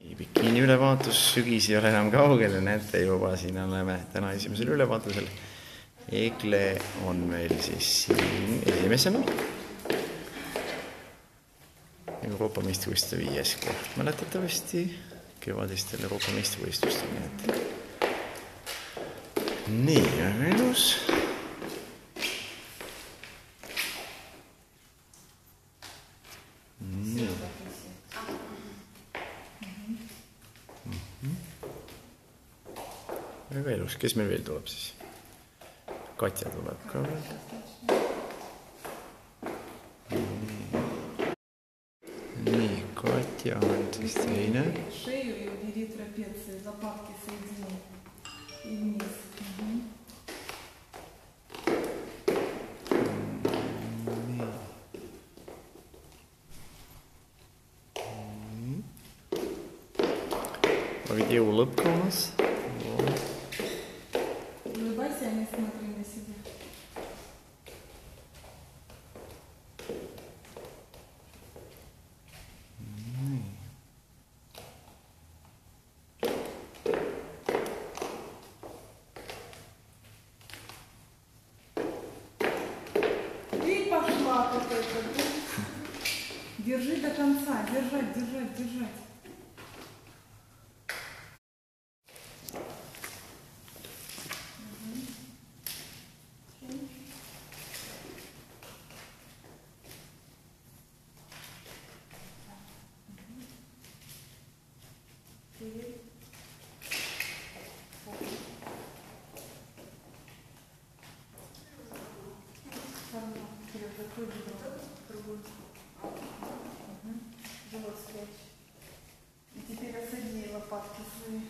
Bikiini ülevaatus, sügis ei ole enam kaugel ja näete juba siin oleme täna esimesel ülevaatusel. Egle on meil siis siin esimesena. Euroopa meistrivõistluste 5. koht mäletatavasti kevadistel Euroopa meistrivõistlustel. Nii, väga ilus. Väga ilus. Kes meil veel tuleb siis? Katja tuleb ka veel. Nii, Katja on siis teine. Шею и убери трапеции, лопатки соедини и вниз. А где улыбка у нас? Улыбайся, а не смотри на себя. И пошла какой-то. Держи до конца, держать, держать, держать. Закрой бедро, другую. Живот спрячь. И теперь осади лопатки свои.